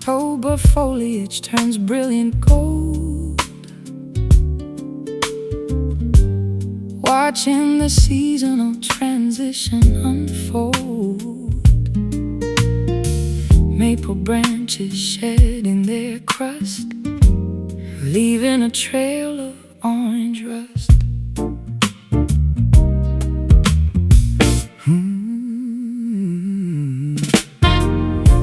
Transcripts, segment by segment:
October foliage turns brilliant gold, watching the seasonal transition unfold. Maple branches shedding their crust, leaving a trail of orange rust.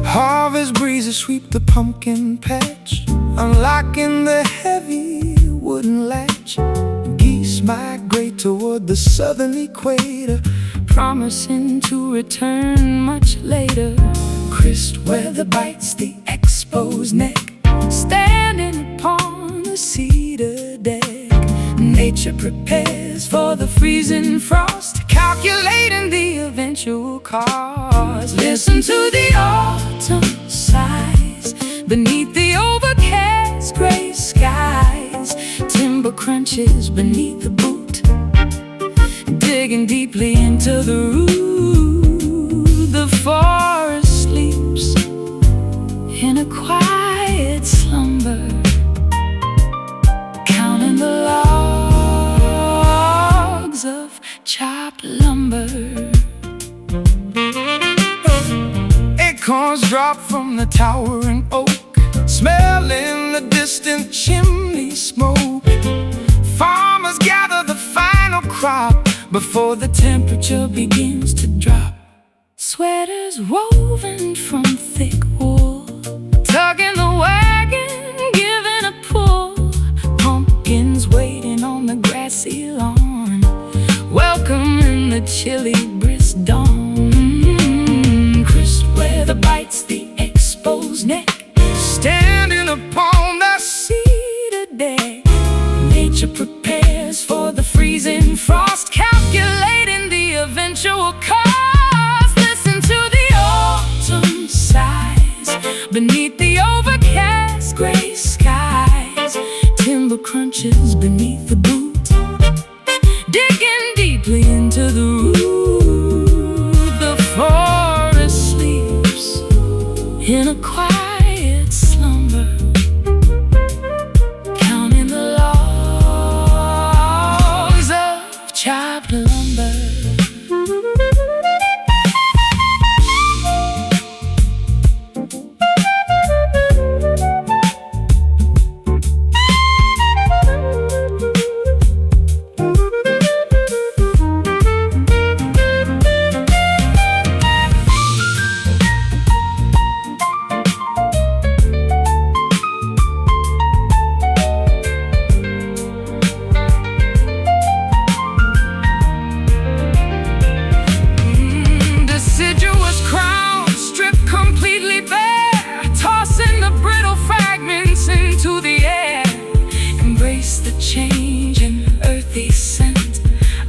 Harvest breezes sweep the pumpkin patch, unlocking the heavy wooden latch. Geese migrate toward the southern equator, promising to return much later. Crisp weather bites the exposed neck, standing upon the cedar deck. Nature prepares for the freezing frost, calculating the eventual cost. Listen to the autumn sighs beneath the overcast gray skies. Timber crunches beneath the boot, digging deeply into the root. The forest sleeps in a quiet slumber, counting the logs of chopped lumber. Acorns drop from the towering oak, smelling the distant chimney smoke. Farmers gather the final crop before the temperature begins to drop. Sweaters woven from thick wool, tugging the wagon, giving a pull. Pumpkins waiting on the grassy lawn, welcoming the chilly brisk dawn. Crisp weather bites the exposed neck, standing upon the cedar deck. Nature prepares for the freezing frost, calculating the eventual cost. Listen to the autumn sighs beneath the overcast gray skies. Timber crunches beneath the boot, digging deeply into the root. The forest sleeps in a quiet slumber, counting the logs of chopped lumber.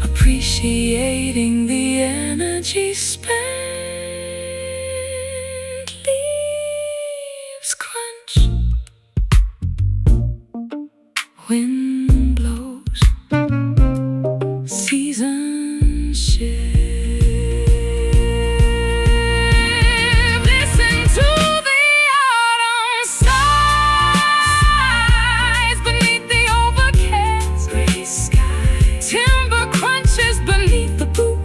Appreciating the energy spent. Leaves crunch, wind blows, seasons shift. Listen to the autumn sighs beneath the overcast gray sky. Timber crunches beneath the boot,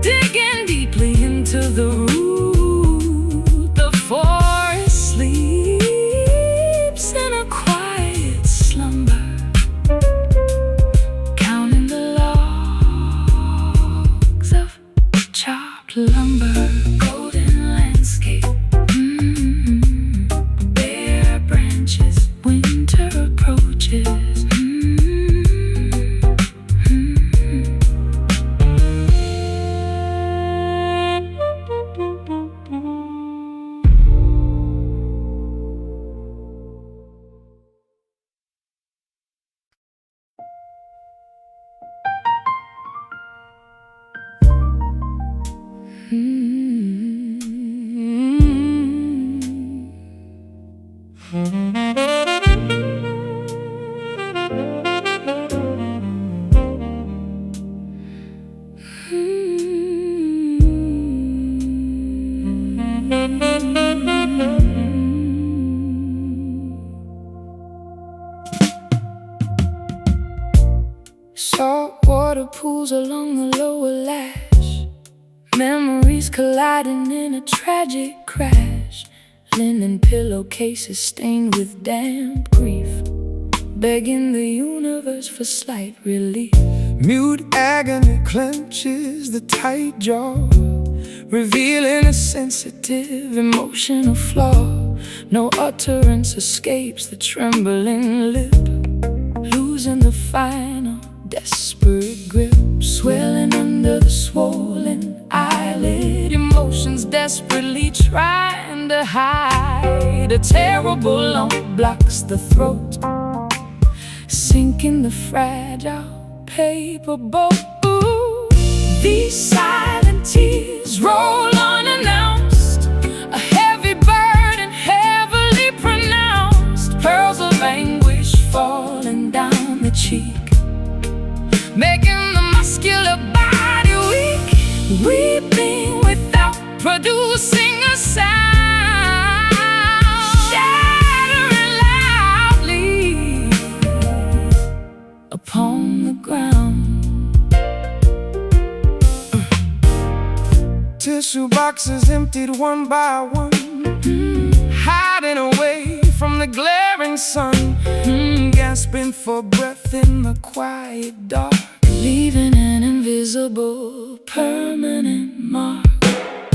digging deeply into the root. The forest sleeps colliding in a tragic crash. Linen pillowcases stained with damp grief, begging the universe for slight relief. Mute agony clenches the tight jaw, revealing a sensitive emotional flaw. No utterance escapes the trembling lip, losing the final desperate grip. Swelling under the swollen eyelid, emotions desperately trying to hide. A terrible lump blocks the throat, sinking the fragile paper boat. These silent tears roll unannounced, a heavy burden heavily pronounced. Pearls of anguish falling down the cheek, making the muscular body weak. Weeping without producing a sound, shattering loudly upon the ground. Tissue boxes emptied one by one, hiding away from the glaring sun, gasping for breath in the quiet dark, leaving an invisible permanent mark.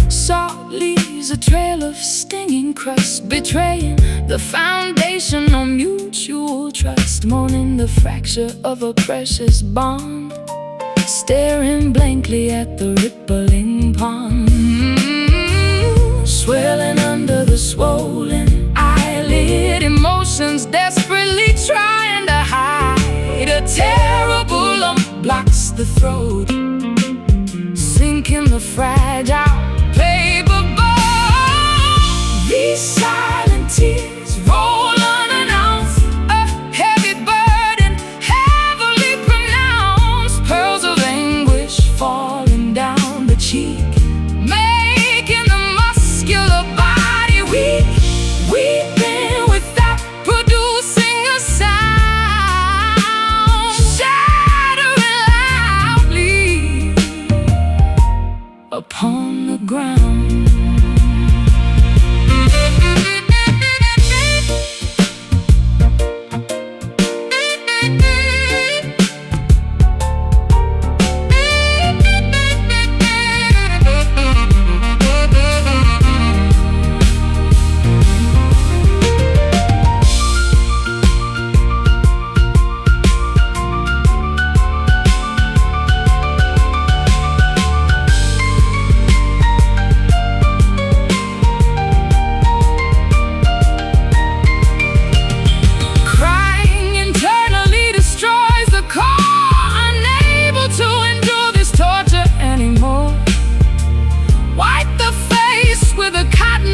Salt leaves a trail of stinging crust, betraying the foundation of mutual trust. Mourning the fracture of a precious bond, staring blankly at the rippling pond. Swelling under the swollen eyelid, emotions desperately trying to hide. A terrible lump blocks the throat, sinking the fragile paper boat. These silent tears roll unannounced, a heavy burden heavily pronounced. Pearls of anguish falling down the cheek, making the muscular body weak. Weeping without producing a sound, shattering loudly upon the ground.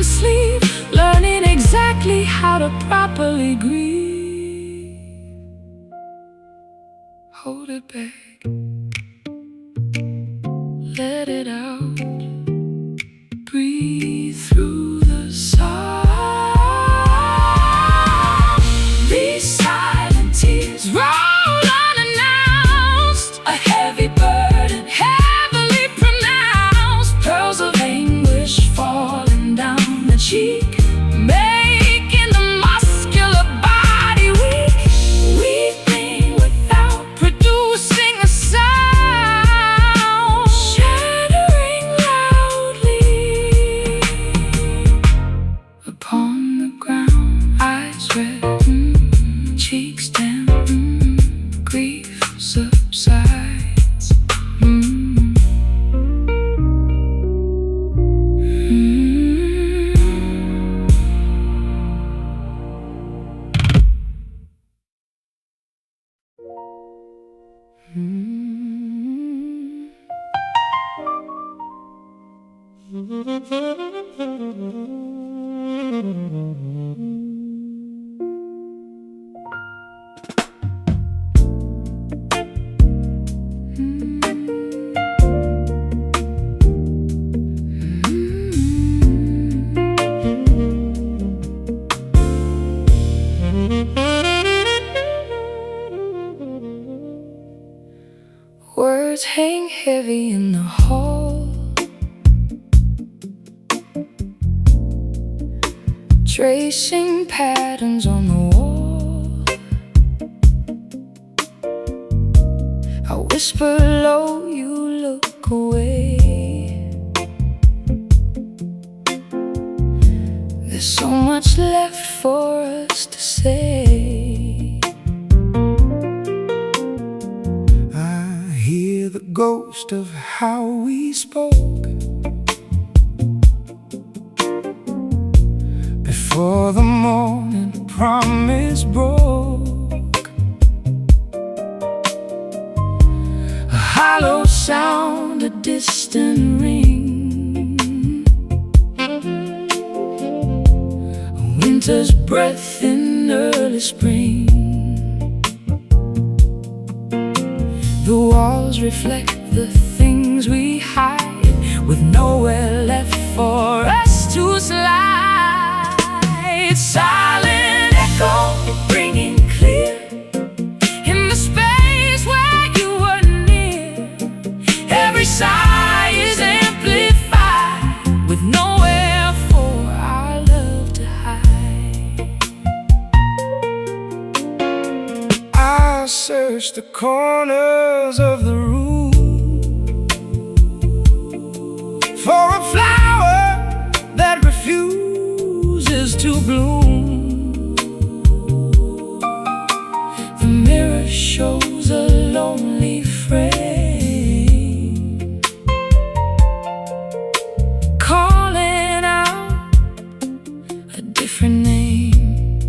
Sleep, learning exactly how to properly grieve. Hold it back, let it out, breathe through the sound. These silent tears roll unannounced, a heavy burden heavily pronounced. Pearls of anguish falling down the cheek, making the muscular body weak. Weeping without producing a sound, shattering loudly upon the ground. Eyes red, cheeks damp, grief subsides. Words hang heavy in the hall, tracing patterns on the wall. I whisper low, you look away. There's so much left for us to say. I hear the ghost of how we spoke before the morning promise broke. A hollow sound, a distant ring, a winter's breath in early spring. The walls reflect the things we hide, with nowhere left for us to slide. Silent echo, ringing clear in the space where you were near. Every sigh is amplified, with nowhere for our love to hide. I search the corners of the room for a flower that refuses to bloom. The mirror shows a lonely frame, calling out a different name.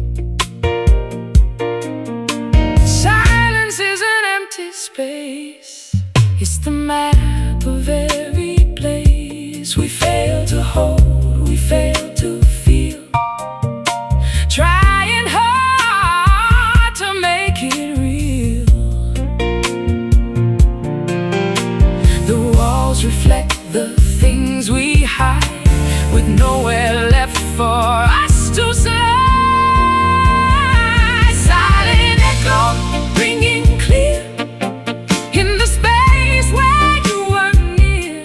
Silence is an empty space. It's the map of every place we fail to hold, we fail to feel, trying hard to make it real. The walls reflect the things we hide, with nowhere left for us to say. Silent echo, ringing clear in the space where you were near.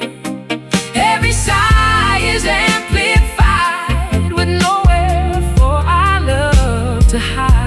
Every sigh is amplified, with nowhere for our love to hide.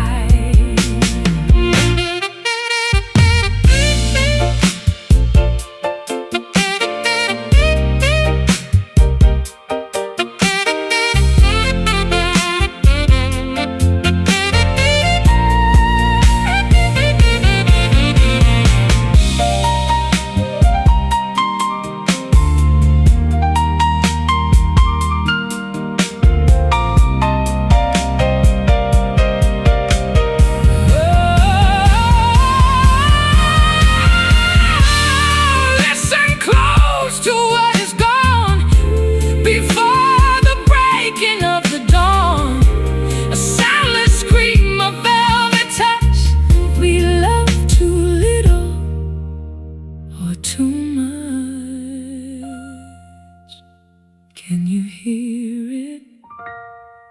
Listen close to what is gone before the breaking of the dawn. A soundless scream, a velvet touch. We love too little or too much. Can you hear it?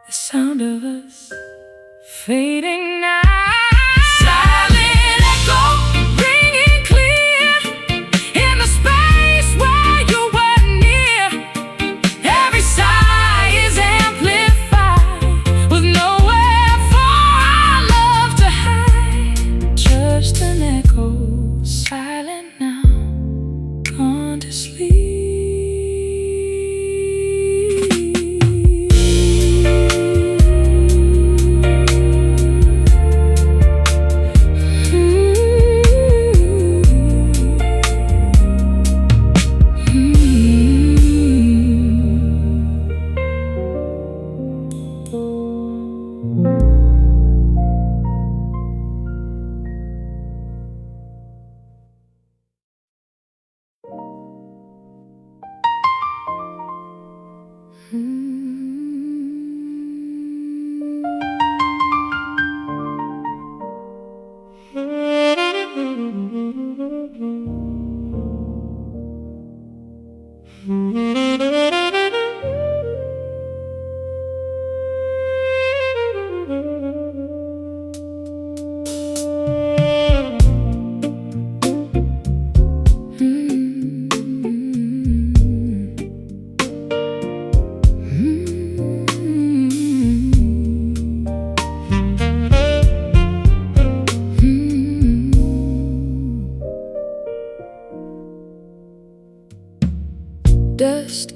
The sound of us fading now. Silent echo, ringing clear in the space where you were near. Every sigh is amplified, with nowhere for our love to hide. Just an echo, silent now, gone to sleep.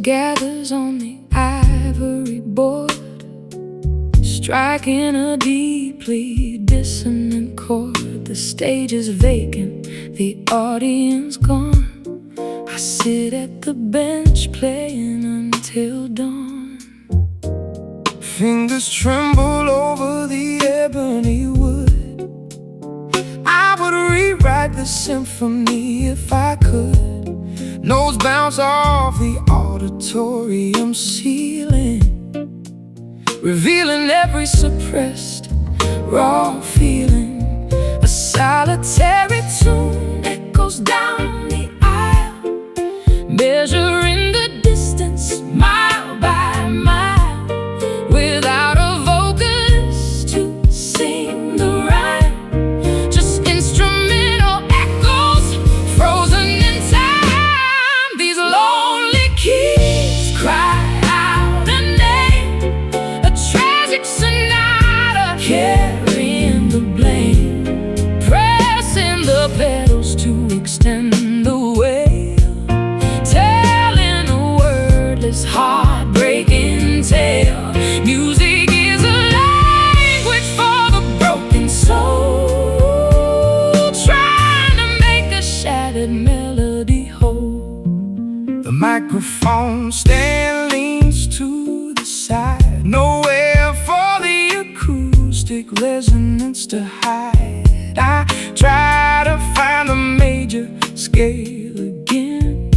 gathers on the ivory board, striking a deeply dissonant chord. The stage is vacant, the audience gone. I sit at the bench playing until dawn. Fingers tremble over the ebony wood. I would rewrite the symphony if I could. Notes bounce off the auditorium ceiling, revealing every suppressed, raw feeling. A solitary tune echoes down the aisle, measuring the distance mile by mile, without a vocalist to sing the rhyme. Just instrumental echoes frozen in time. These lonely keys cry out a name, a tragic sonata carrying the blame, pressing the pedals to extend the wail, telling a wordless, heartbreaking tale. Music is a language for the broken soul, trying to make a shattered melody whole. The microphone stand leans to the side, nowhere for the acoustic resonance to hide. I try to find the major scale again,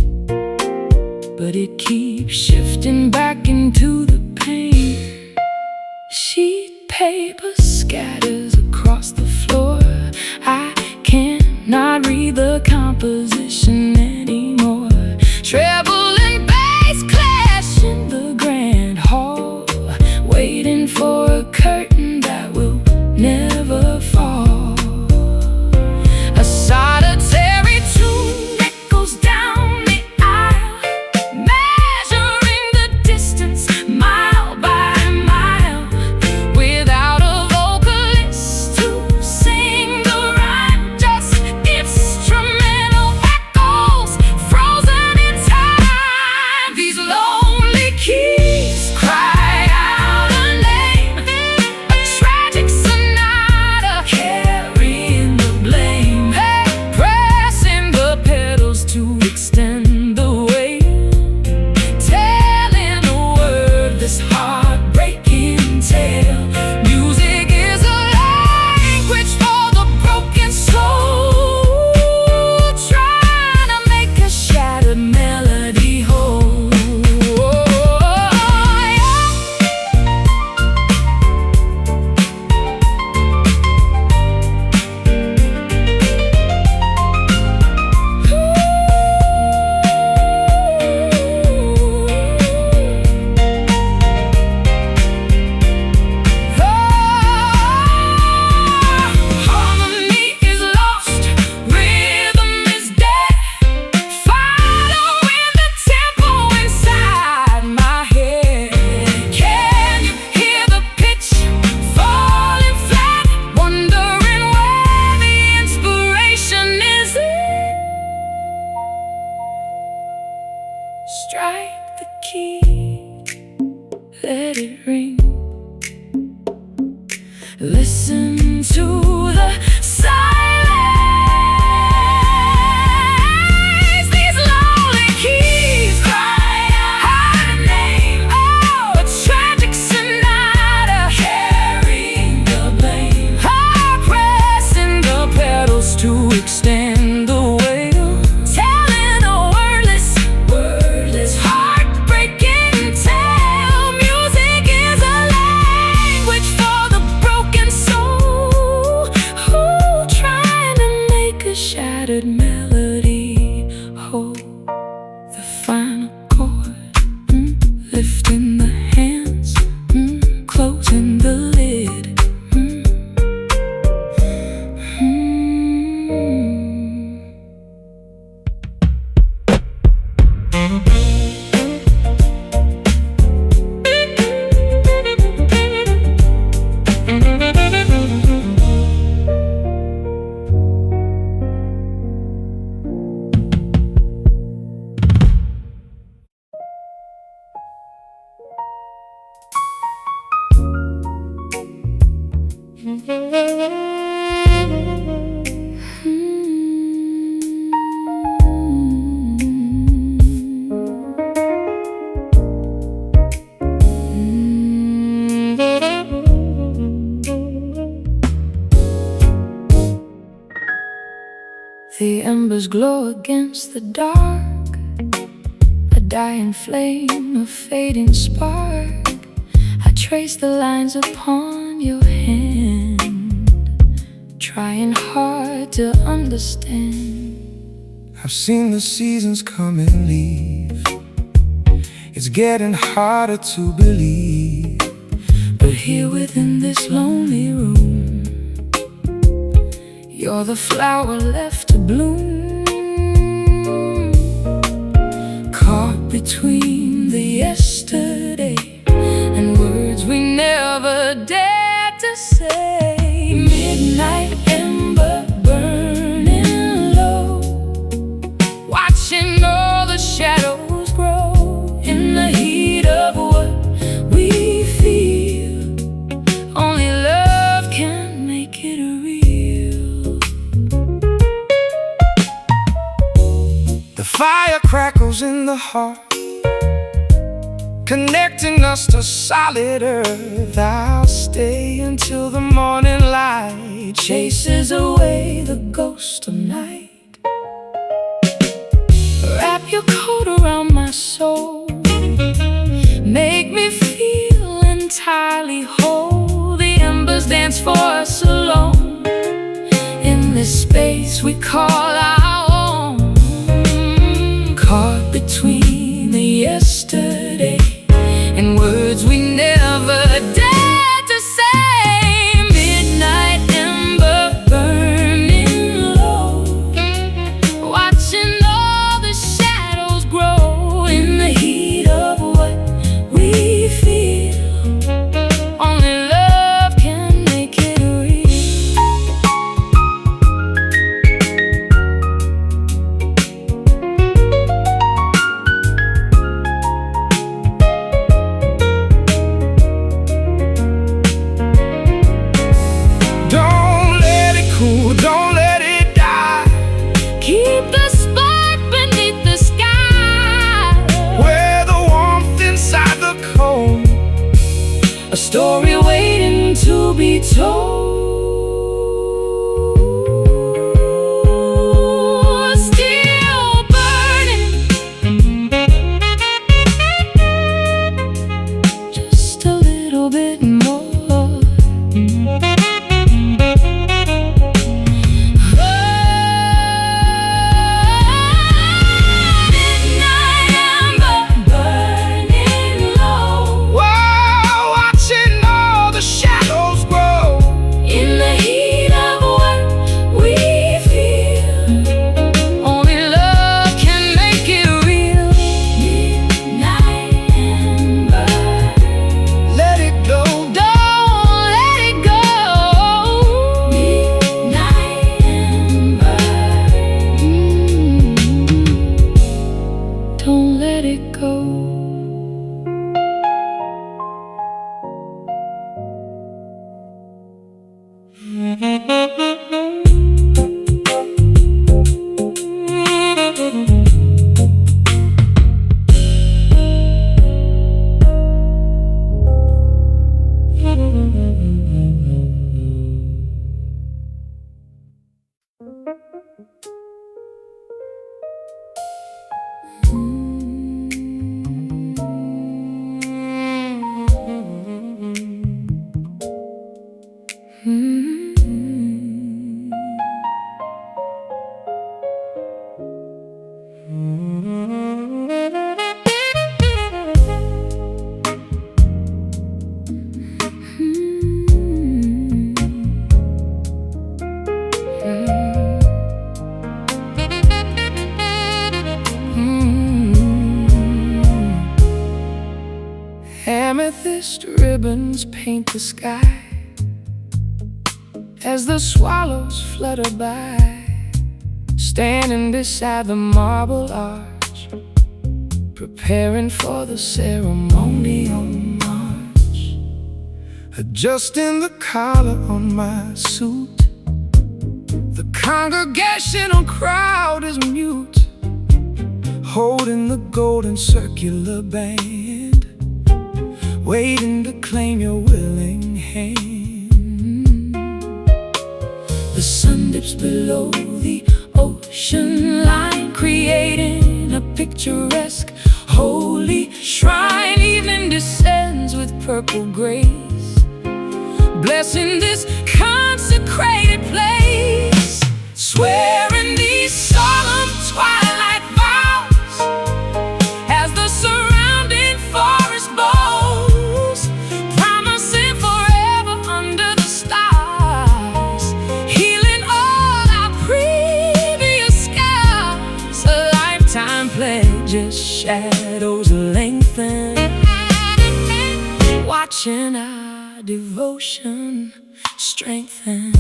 but it keeps shifting back into the pain. Sheet paper scatters across the floor. I cannot read the composition anymore. Treble and bass clash in the grand hall, waiting for a curtain that will never fall. A solitary tune echoes down the aisle, measuring the distance mile by mile, without a vocalist to sing the rhyme. Just instrumental echoes frozen in time. These lonely keys cry out a name, a tragic sonata carrying the blame, pressing the pedals to extend the wail, telling a wordless, heartbreaking tale. Music is a language for the broken soul, trying to make a shattered melody whole. Harmony is lost, rhythm is dead, following the tempo inside my head. Can you hear the pitch falling flat, wondering where the inspiration is? Strike the key, let it ring. Listen to the silence. These lonely keys cry out a name, oh, a tragic sonata carrying the blame, pressing the pedals to extend the wail, telling a wordless, heartbreaking tale. Music is a language for the broken soul, The embers glow against the dark, a dying flame, a fading spark. I trace the lines upon your hand, trying hard to understand. I've seen the seasons come and leave. It's getting harder to believe, but here within this lonely room, you're the flower left to bloom, caught between the yesterday and words we never dared to say. Midnight ember burning low, watching all the shadows grow in the heat of what we feel. Only love can make it real. the fire crackles in the heart, connecting us to solid earth. I'll stay until the morning light Chases away the ghost of night. Wrap your coat around my soul, make me feel entirely whole. The embers dance for us alone in this space we call our own, caught between the yesterday and words we never dared to say. Midnight ember burning low, watching all the shadows grow in the heat of what we feel. Only love can make it real. Don't let it cool, don't let it die. Keep the spark beneath the sky, Wear the warmth inside the cold, a story waiting to be told. Still burning, just a little bit more. Midnight ember burning low, Whoa, watching all the shadows grow in the heat of what we feel. Only love can make it real. Midnight ember, let it go. don't let it go. Midnight ember, don't let it go. Amethyst ribbons paint the sky as the swallows flutter by, standing beside the marble arch, preparing for the ceremonial march. Adjusting the collar on my suit, the congregational crowd is mute, holding the golden circular band, waiting to claim your willing hand. The sun dips below the ocean ocean line, creating a picturesque holy shrine. Evening descends with purple grace, blessing this consecrated place. Swearing these solemn twilight vows as the surrounding forest bows, promising forever under the stars, healing all our previous scars. A lifetime pledge as shadows lengthen, watching our devotion strengthen.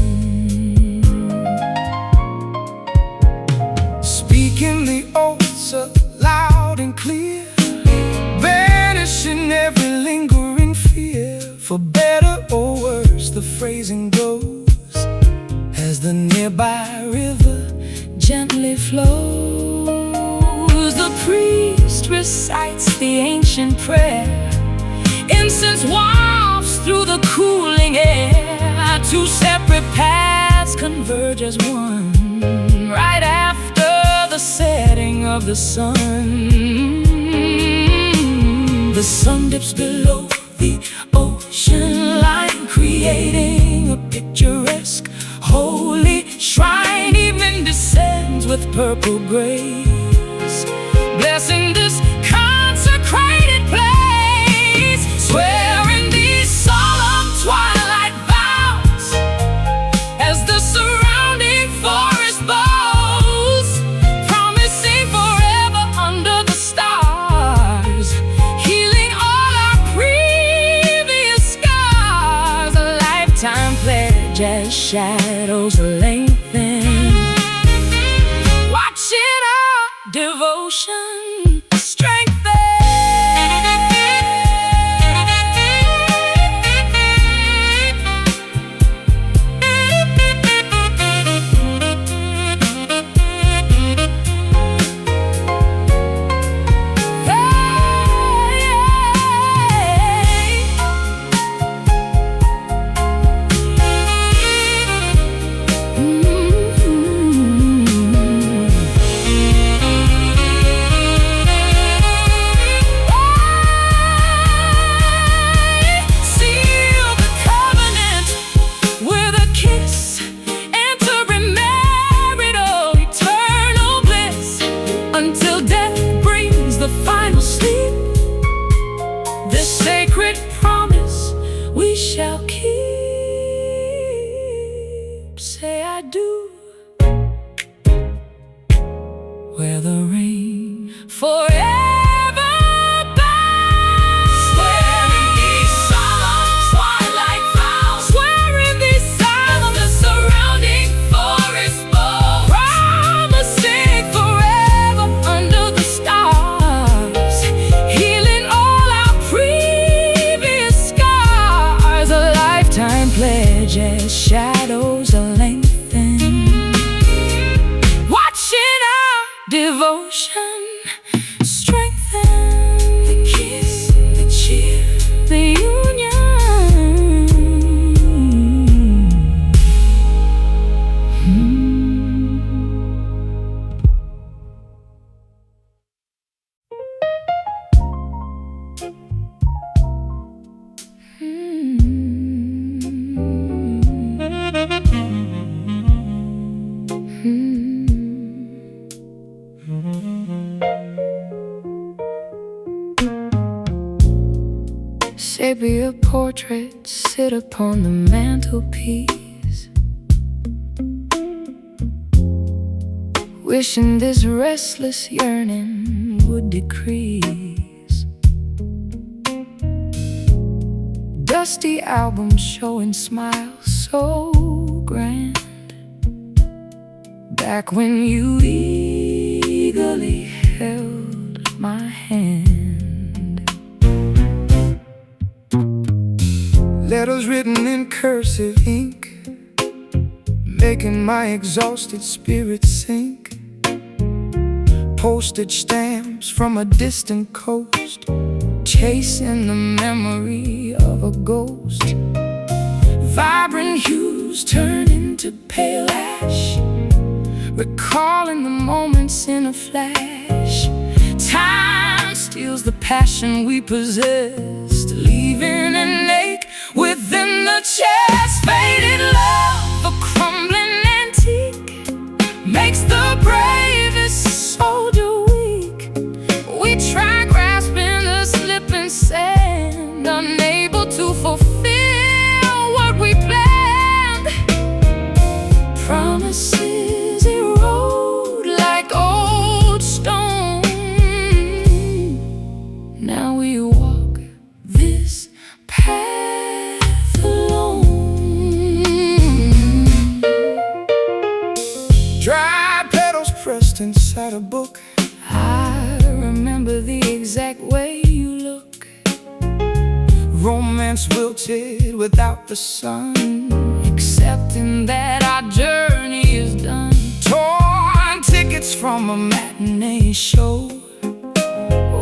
Speaking the oaths loud and clear, banishing every lingering fear. For better or worse, the phrasing goes, as the nearby river Gently flows, the priest recites the ancient prayer. Incense wafts through the cooling air. Two separate paths converge as one, right after the setting of the sun. The sun dips below the ocean line, creating a picturesque holy shrine. Evening descends with purple grace, blessing this consecrated place. Swearing these solemn twilight vows as the surrounding forest bows, promising forever under the stars, healing all our previous scars. A lifetime pledge as shadows lengthen, watching our devotion strengthen. Until death brings the final sleep, this sacred promise we shall keep. Say I do, where the rain forever bows. Swearing these solemn twilight vows, swearing these solemn, the surrounding forest bows, promising forever under the stars, healing all our previous scars. A lifetime pledge as shadows lengthen, watching our devotion strengthen. The kiss, the cheer, the union. Sepia portraits sit upon the mantelpiece, wishing this restless yearning would decrease. Dusty albums showing smiles so grand, back when you eagerly held my hand. letters written in cursive ink, making my exhausted spirit sink. Postage stamps from a distant coast, chasing the memory of a ghost. Vibrant hues turn into pale ash, recalling the moments in a flash. Time steals the passion we possessed, leaving an ache within the chest. Faded love, a crumbling antique, makes the bravest soldier weak. We try grasping the slipping sand, unable to fulfill what we planned. Promises erode like old stone. Now we walk this path alone. Dry petals pressed inside a book. I remember the exact way you look. Romance wilted without the sun, Accepting that our journey is done. torn tickets from a matinee show.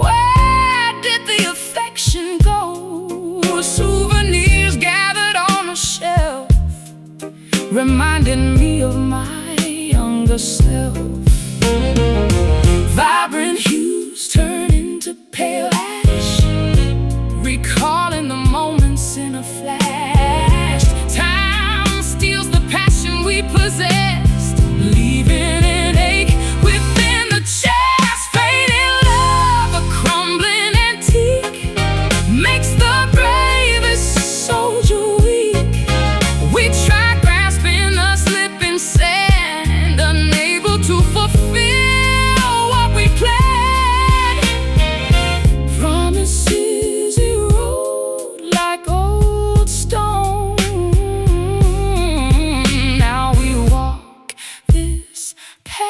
Where did the affection go? Souvenirs gathered on a shelf, reminding me of my younger self. Vibrant hues turn into pale ash, recalling the moments in a flash. Time steals the passion we possessed, leaving an ache within the chest. Faded love, a crumbling antique, makes the bravest soldier weak. We try grasping the slipping sand, unable to fulfill what we planned. Promises erode like old stone. Now we walk this path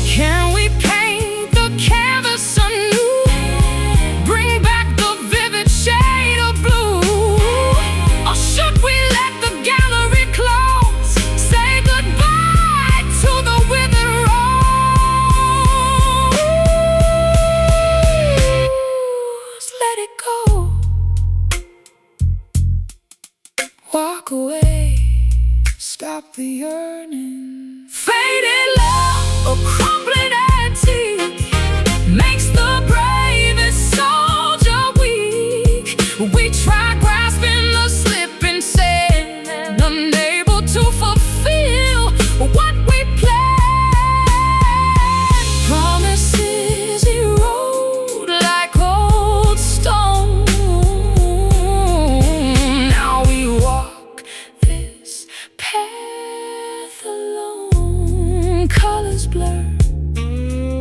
Can we paint the canvas anew? Bring back the vivid shade of blue? Or should we let the gallery close? Say goodbye to the withered rose. Let it go. Walk away. Stop the yearning. Faded love, a crumbling antique, makes the bravest soldier weak. We try grasping the slipping sand, unable to fulfill what we planned. Promises erode like old stone. Now we walk this path alone. Colors blur,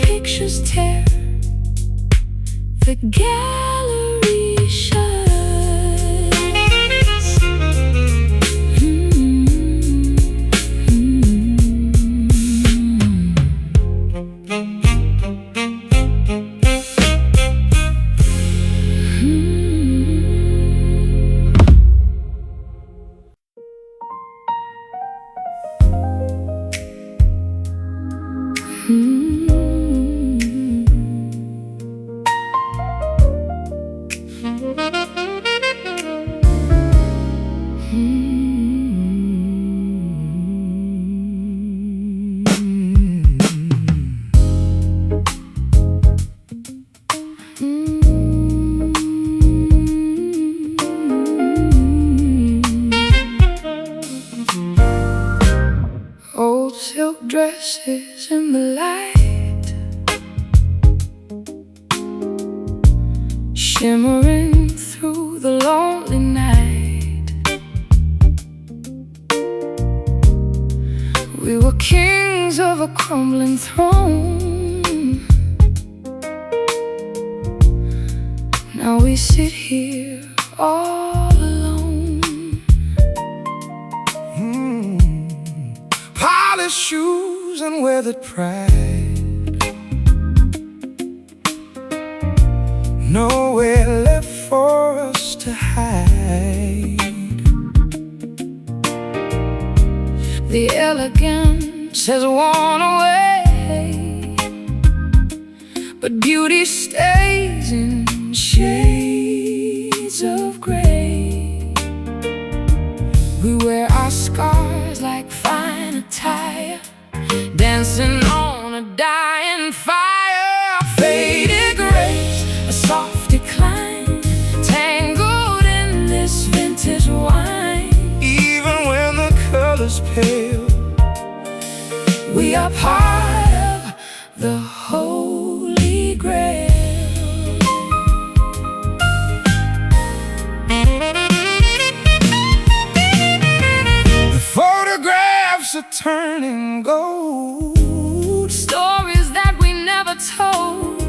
pictures tear, the gallery shuts. Old silk dresses in the light, shimmering through the lonely night. We were kings of a crumbling throne. Now we sit here all alone. Polished shoes and weathered pride, nowhere left for us to to hide. The elegance has worn away, but beauty stays in shades of gray. We wear our scars like fine attire, dancing on a dying fire. Faded grace, a soft decline, tangled in this vintage wine. Even when the color's pale, we are part of the Holy Grail. The photographs are turning gold, stories that we never told.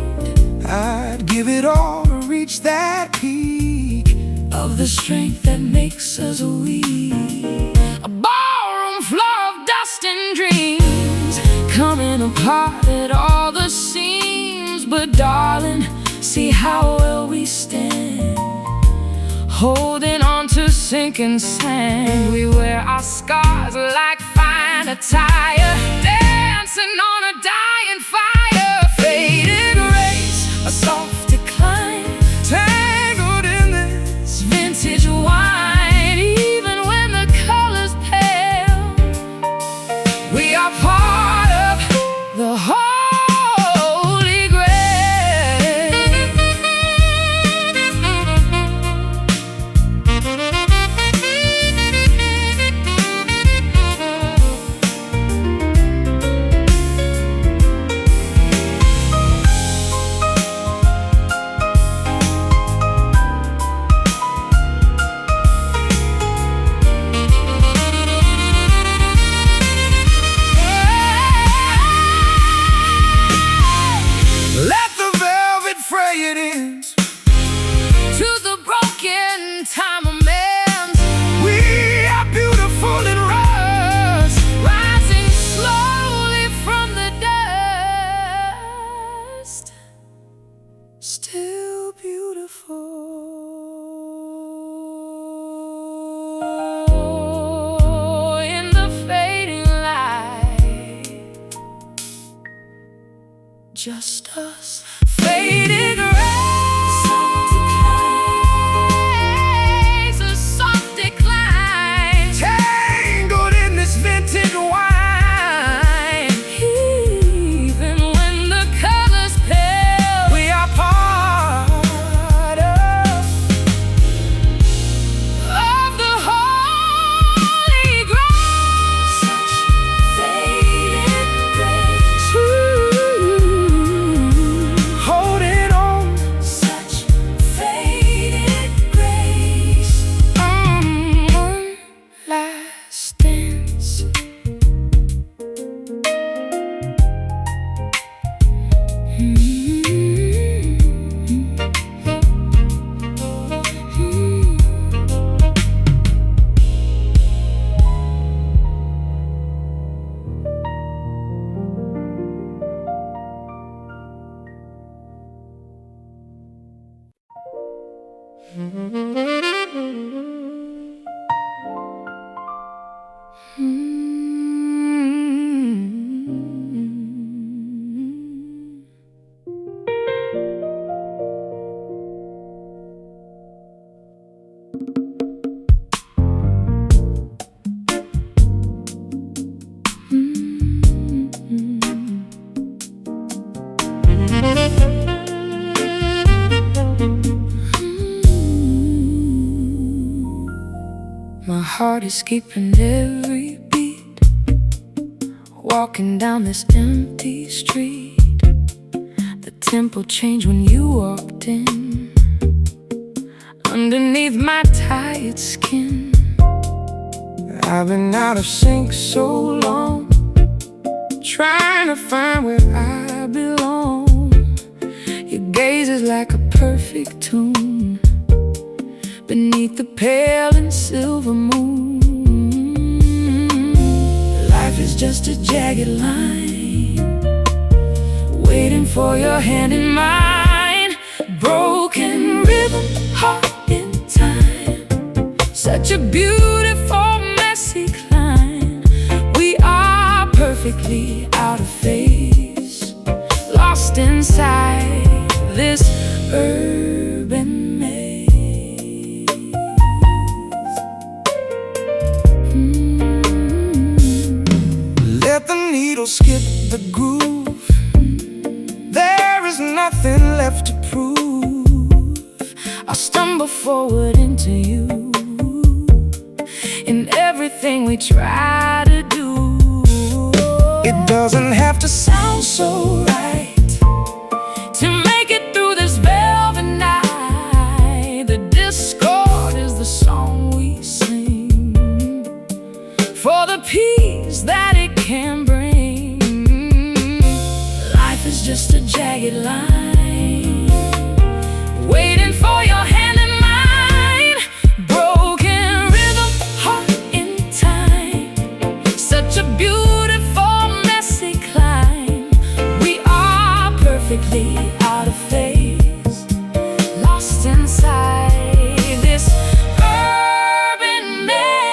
I'd give it all to reach that peak of the strength that makes us weak. A ballroom floor of dust and dreams, coming apart at all the seams. But darling, see how well we stand, holding on to sinking sand. We wear our scars like fine attire, dancing on a dying fire. Faded rays, a soft decline, tangled in this vintage wine. Even when the color's pale, we are part of the Holy Grail. Let the velvet fray it in to the broken time amends. We are beautiful in rust, rising slowly from the dust, still beautiful in the fading light. Just us, faded rays, a soft decline, tangled in this vintage wine. Even when the color's pale, we are part of the Holy Grail. Such faded grace, holding on. Such faded grace. One last dance. My heart is skipping every beat, walking down this empty street. The tempo changed when you walked in, underneath my tired skin. I've been out of sync so long, trying to find where I belong. Your gaze is like a perfect tune beneath the pale and silver moon. Life is just a jagged line, waiting for your hand in mine. Broken rhythm, heart in time. Such a beautiful, messy climb. We are perfectly out of phase, lost inside this urban maze. Let the needle skip the groove. There is nothing left to prove. I'll stumble forward into you in everything we try to do. It doesn't have to sound so right to make it through this velvet night. The discord is the song we sing for the peace that it can bring. Life is just a jagged line, waiting for your hand in mine. Broken rhythm, heart in time. Such a beautiful, messy climb. We are perfectly out of phase, lost inside this urban maze.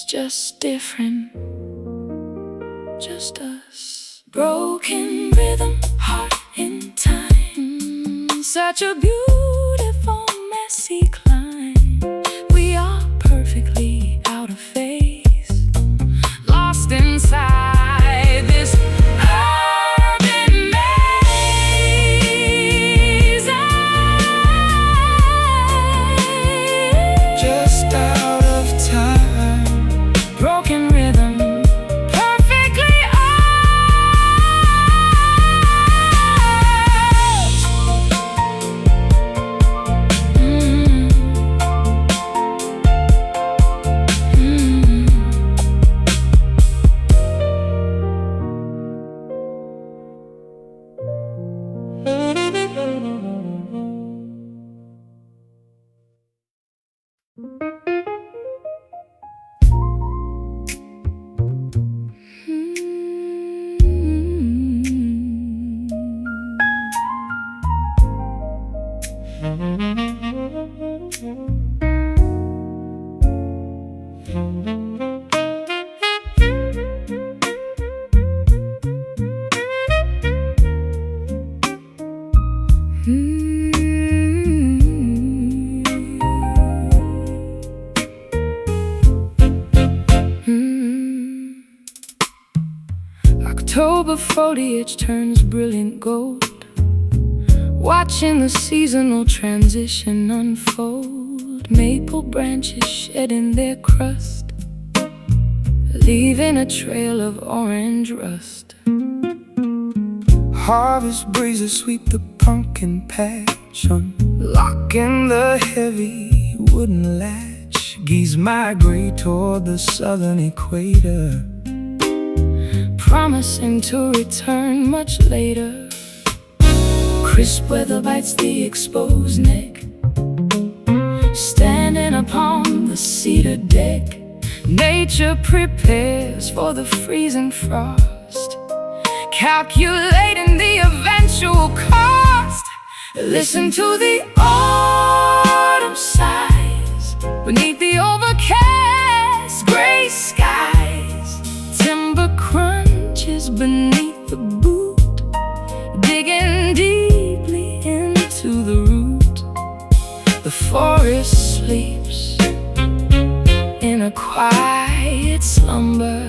Just different, just us. Broken rhythm, heart in time. Such a beautiful, messy climb. We are perfectly out of phase, lost inside this urban maze. Just out of time. Broken rhythm, perfectly ours. October foliage turns brilliant gold, watching the seasonal transition unfold. Maple branches shedding their crust, leaving a trail of orange rust. Harvest breezes sweep the pumpkin patch, unlocking the heavy wooden latch. Geese migrate toward the southern equator, promising to return much later. Crisp weather bites the exposed neck, standing upon the cedar deck. Nature prepares for the freezing frost, calculating the eventual cost. Listen to the autumn sighs beneath the overcast gray skies. Timber crunches beneath the boot, digging deeply into the root. The forest sleeps in a quiet slumber,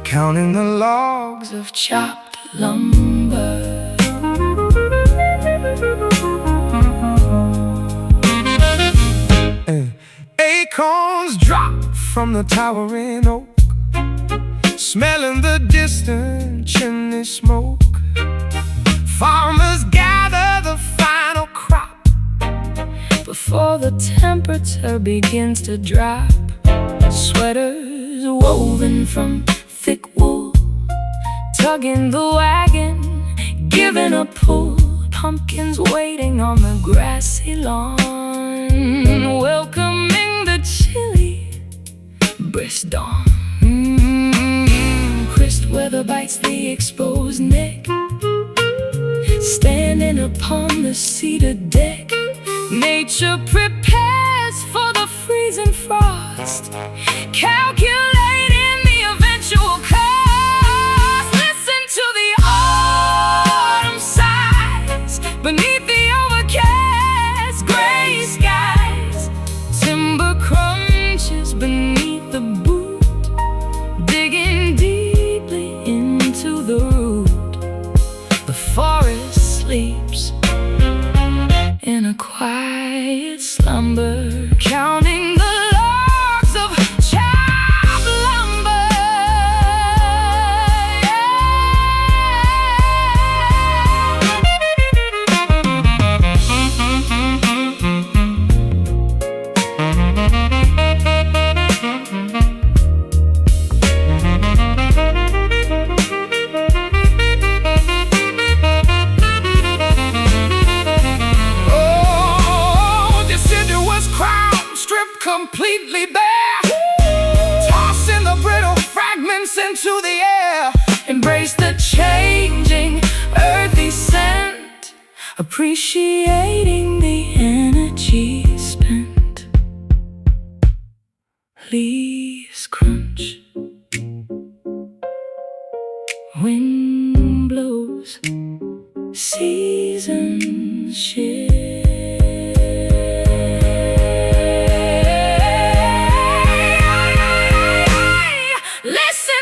counting the logs of chopped lumber. acorns drop from the towering oak, smelling the distant chimney smoke. Farmers gather the final crop before the temperature begins to drop. Sweaters woven from thick wool, tugging the wagon, giving a pull. Pumpkins waiting on the grassy lawn, welcoming the chilly brisk dawn. Crisp weather bites the exposed neck, standing upon the cedar deck. Nature prepares for the freezing frost, calculating the eventual cost. Listen to the autumn sighs beneath the overcast gray skies. Timber crunches beneath the boot, digging deeply into the root. The forest sleeps in a quiet slumber, counting the logs of chopped lumber. Completely bare, tossing the brittle fragments into the air. Embrace the changing earthy scent, appreciating the energy spent. Leaves crunch, wind blows, seasons shift.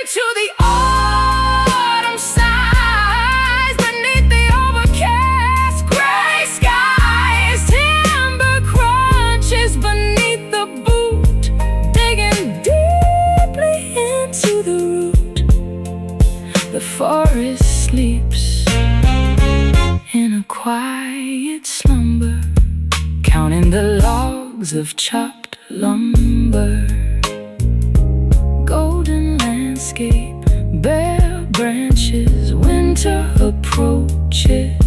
To the autumn sighs beneath the overcast gray skies. Timber crunches beneath the boot, digging deeply into the root. The forest sleeps in a quiet slumber, counting the logs of chopped lumber. Golden landscape, bare branches, winter approaches.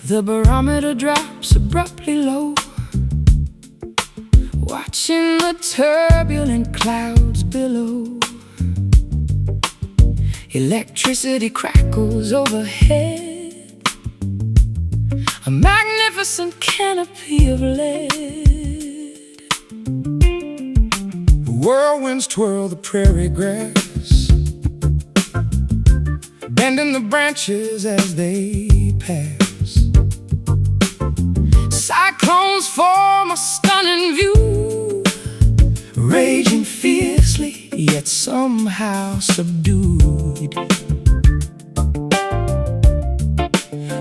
The barometer drops abruptly low, watching the turbulent clouds below. Electricity crackles overhead, a magnificent canopy of lead. Whirlwinds twirl the prairie grass, bending the branches as they pass. Cyclones form a stunning view, raging fiercely, yet somehow subdued.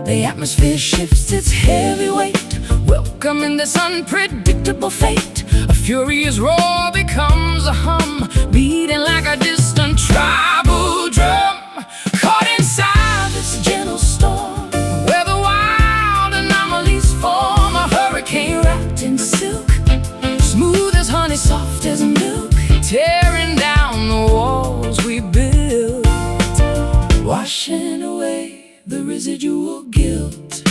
The atmosphere shifts its heavy weight, welcoming this unpredictable fate. A furious roar becomes a hum, beating like a distant tribal drum. Caught inside this gentle storm, where the wild anomalies form, a hurricane wrapped in silk, smooth as honey, soft as milk, tearing down the walls the residual guilt.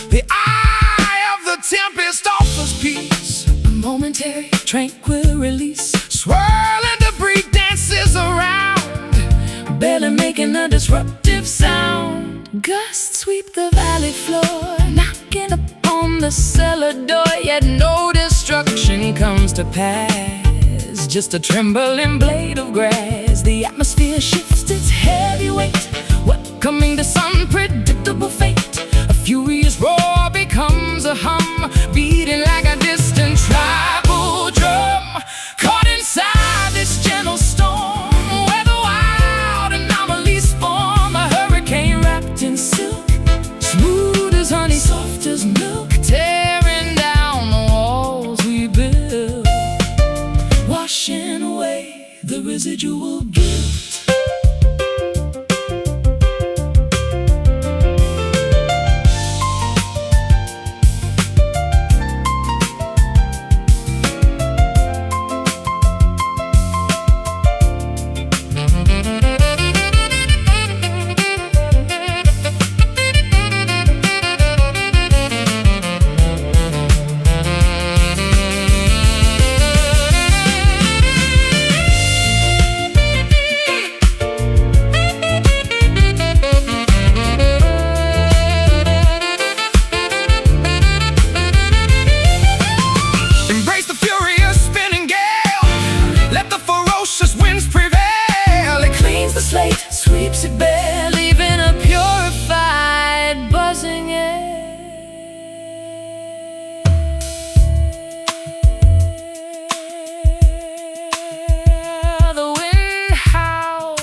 The eye of the tempest offers peace, A momentary, tranquil release. swirling debris dances around, Barely making a disruptive sound. Gusts sweep the valley floor, knocking upon the cellar door. Yet no destruction comes to pass, just a trembling blade of grass. The atmosphere shifts its heavy weight, welcoming this unpredictable fate. A furious roar becomes a hum, beating like a distant tribal drum. Caught inside this gentle storm, where the wild anomalies form. A hurricane wrapped in silk, smooth as honey, soft as milk, tearing down the walls we built, washing away the residual guilt. Sweeps it bare, leaving a purified, buzzing air. The wind howls,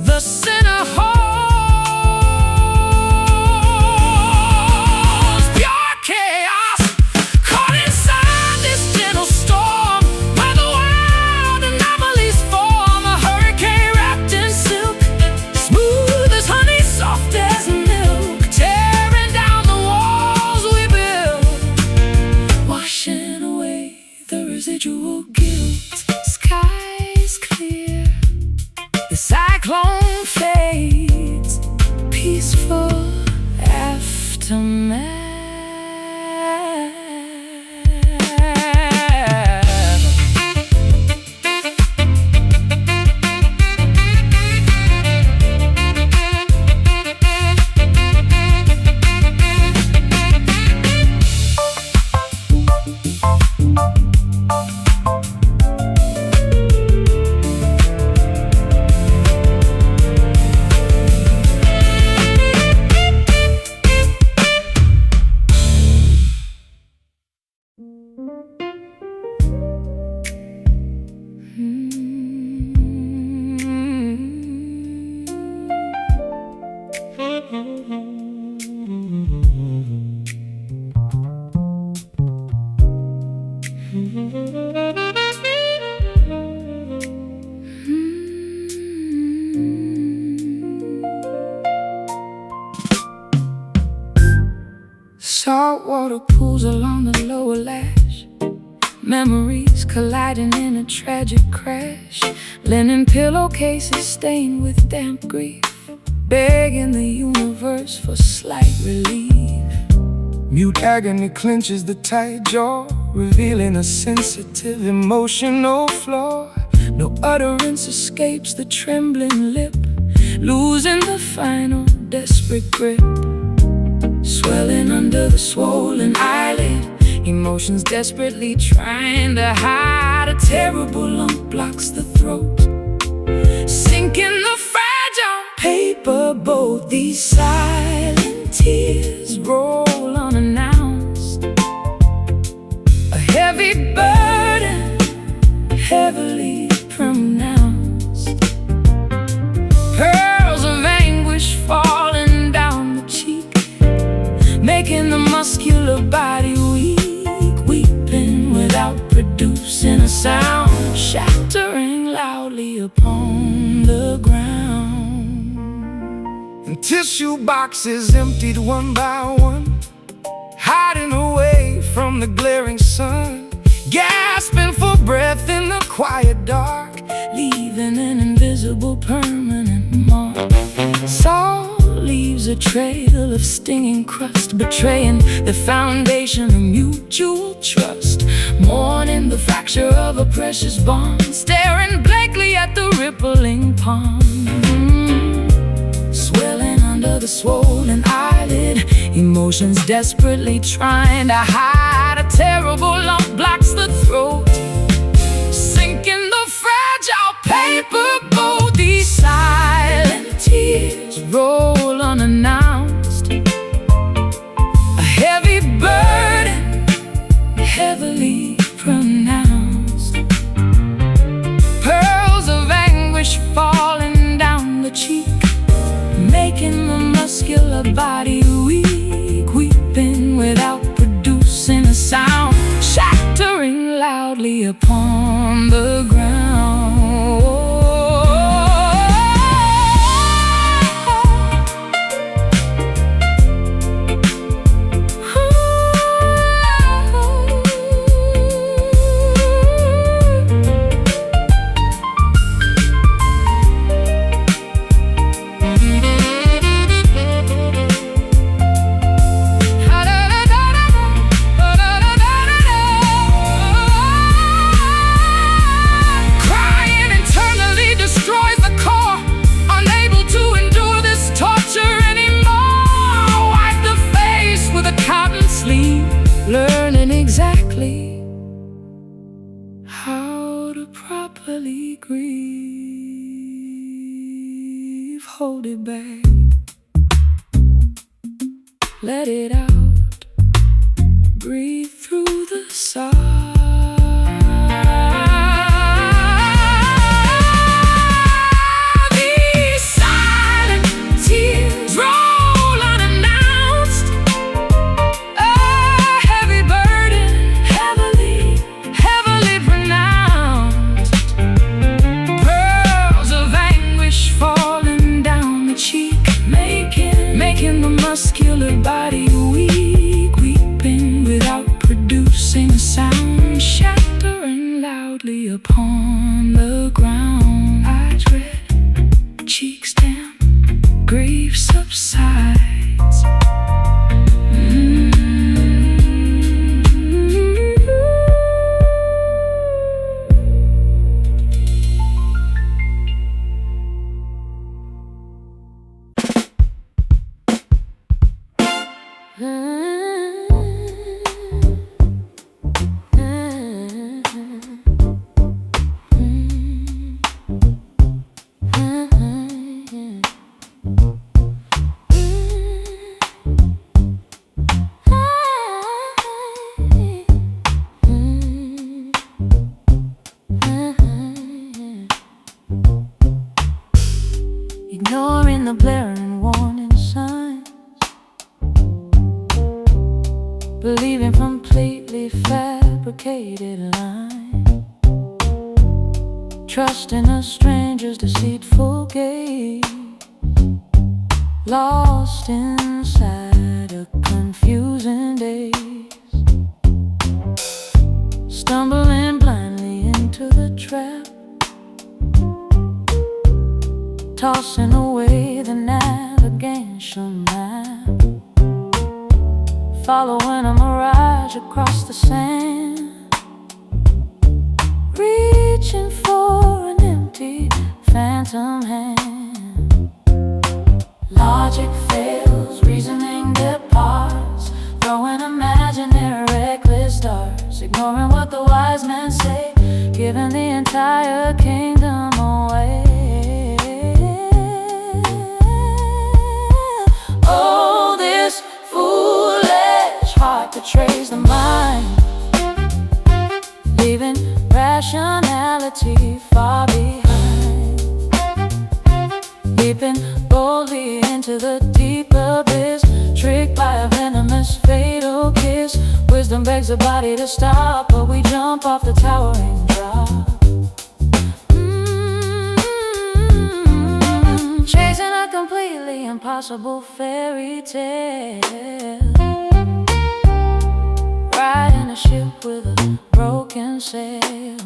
the sinner holds pure chaos, caught inside this gentle storm. Residual guilt. Skies clear, the cyclone fades, peaceful aftermath. Saltwater pools along the lower lash, memories colliding in a tragic crash. Linen pillowcases stained with damp grief, begging the universe for slight relief. mute agony clenches the tight jaw, revealing a sensitive emotional flaw. No utterance escapes the trembling lip, losing the final desperate grip. Swelling under the swollen eyelid, emotions desperately trying to hide. A terrible lump blocks the throat, sinking the fragile paper boat. These silent tears roll unannounced, a heavy burden, heavily pronounced. Pearls of anguish falling down the cheek, making the muscular body weak, weeping without producing a sound, shattering loudly upon the ground. And tissue boxes emptied one by one, hiding away from the glaring sun, gasping for breath in the quiet dark, leaving invisible permanent mark. Salt leaves a trail of stinging crust, betraying the foundation of mutual trust. Mourning the fracture of a precious bond, staring blankly at the rippling pond. Swelling under the swollen eyelid, emotions desperately trying to hide. A terrible lump blocks the throat, sinking the fragile paper boat. These silent tears roll unannounced, a heavy burden, heavily pronounced. Pearls of anguish falling down the cheek, making the muscular body weak, weeping without producing a sound, shattering loudly upon the ground. Learning exactly how to properly grieve. Hold it back, let it out, breathe through the sigh. These silent tears roll unannounced, heavily pronounced. Pearls of anguish falling down the cheek, making the muscular body weak, weeping without producing a sound, shattering loudly upon the ground. Eyes red, cheeks damp, grief subsides. Ignoring the blaring warning signs, believing completely fabricated lines, trusting a stranger's deceitful gaze, lost inside a confusing daze, stumbling blindly into the trap, tossing away the navigation map, following a mirage across the sand, reaching for an empty phantom hand. Logic fails, reasoning departs, throwing imaginary reckless darts, ignoring what the wise men say, giving the entire kingdom away. Oh, this foolish heart betrays the mind, leaving rationality far behind, leaping boldly into the deep abyss, tricked by a venomous fatal kiss. Wisdom begs the body to stop, but we jump off the towering drop. Chasing a completely impossible fairy tale, riding a ship with a broken sail,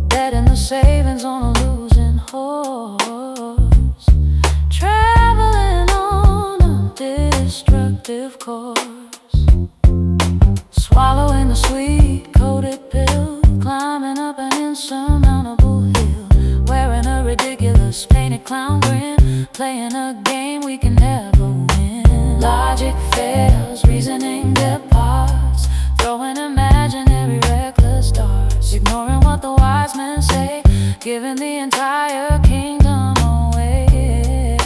dead in the savings on a losing horse, traveling on a destructive course, swallowing the sweet-coated pill, climbing up an insurmountable hill, wearing a ridiculous painted clown grin, playing a game we can never win. Logic fails, reasoning departs, throwing imaginary reckless darts, ignoring what the wise men say, giving the entire kingdom away.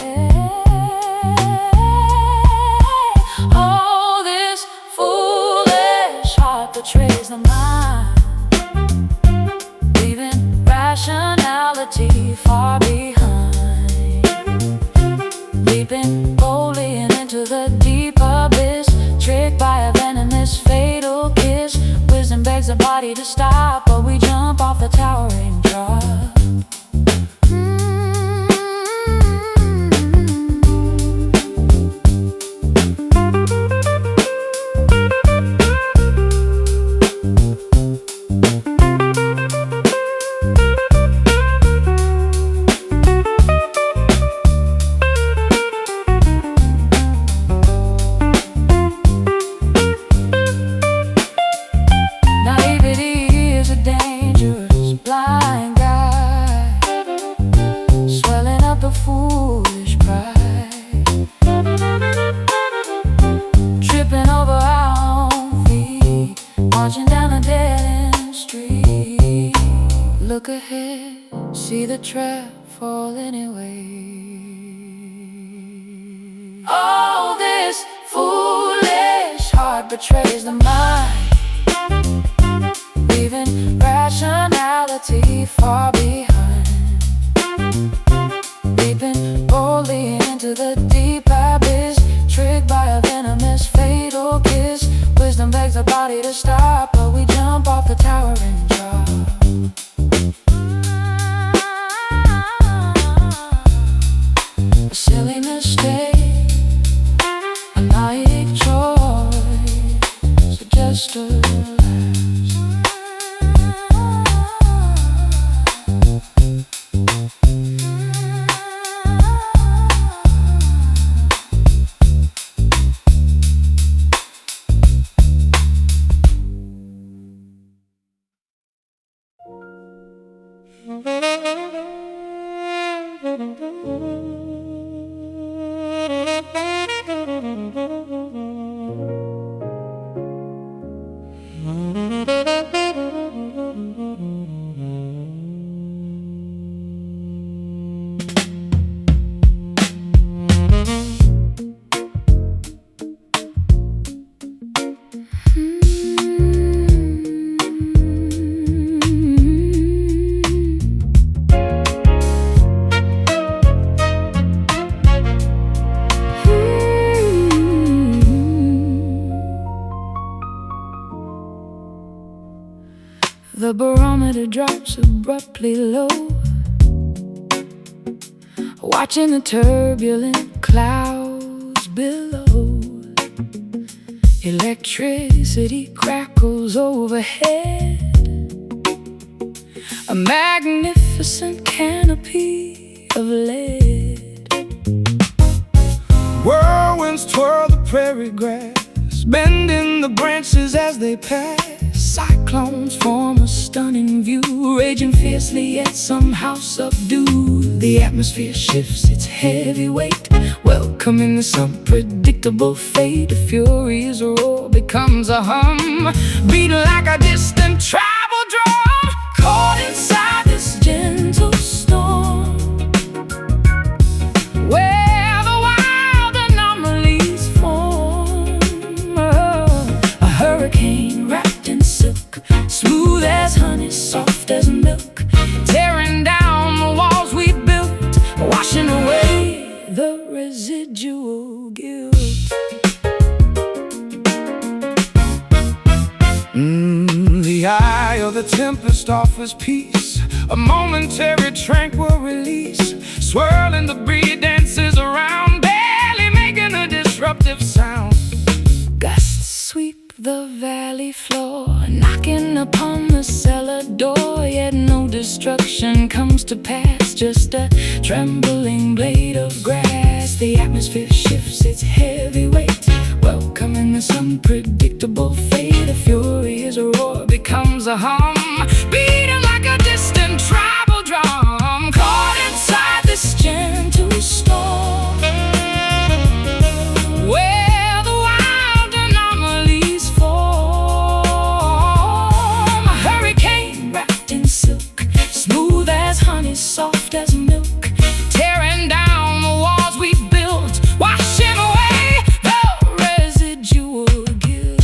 Oh, this foolish heart betrays the mind, leaving rationality far behind, leaping boldly into the deep abyss, tricked by a venomous fatal kiss. Wisdom begs the body to stop, but we jump off the towering drop. Look ahead, see the trap fall anyway. Oh, this foolish heart betrays the mind, leaving rationality far behind, leaping boldly into the deep abyss, tricked by a venomous fatal kiss. Wisdom begs the body to stop, but we jump off the towering drop. A silly mistake, a naive choice, so just relax. The barometer drops abruptly low, watching the turbulent clouds below. Electricity crackles overhead, a magnificent canopy of lead. Whirlwinds twirl the prairie grass, bending the branches as they pass. Cyclones form a stunning view, raging fiercely yet somehow subdued. The atmosphere shifts its heavy weight, welcoming this unpredictable fate. A furious roar becomes a hum, beating like a distant tribal drum, caught inside this gentle storm, where the wild anomalies form. A hurricane wrapped in silk, smooth as honey, soft as milk, tearing down the walls we built, washing away the residual guilt. The eye of the tempest offers peace, a momentary tranquil release. Swirling debris dances around, barely making a disruptive sound. Gusts sweep the valley floor, knocking upon the cellar door, yet no distress destruction comes to pass. Just a trembling blade of grass. The atmosphere shifts its heavy weight, welcoming this unpredictable fate. The furious roar becomes a hum, beating like a distant tribal drum. Caught inside this gentle storm, where the wild anomalies form. A hurricane wrapped in silk, smooth as honey, soft as milk, tearing down the walls we built, washing away the residual guilt.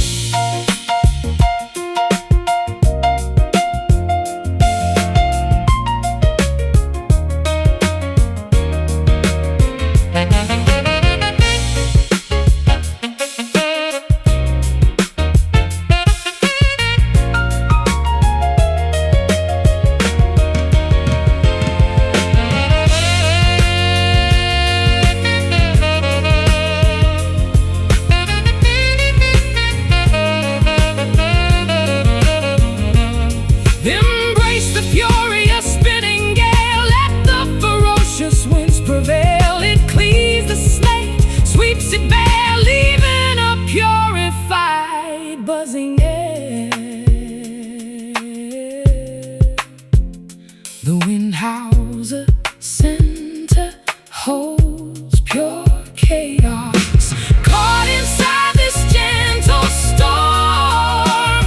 Embrace the furious spinning gale, let the ferocious winds prevail. It cleaves the slate, sweeps it bare, leaving a purified, buzzing air. The wind howls, a center holds pure chaos. Caught inside this gentle storm,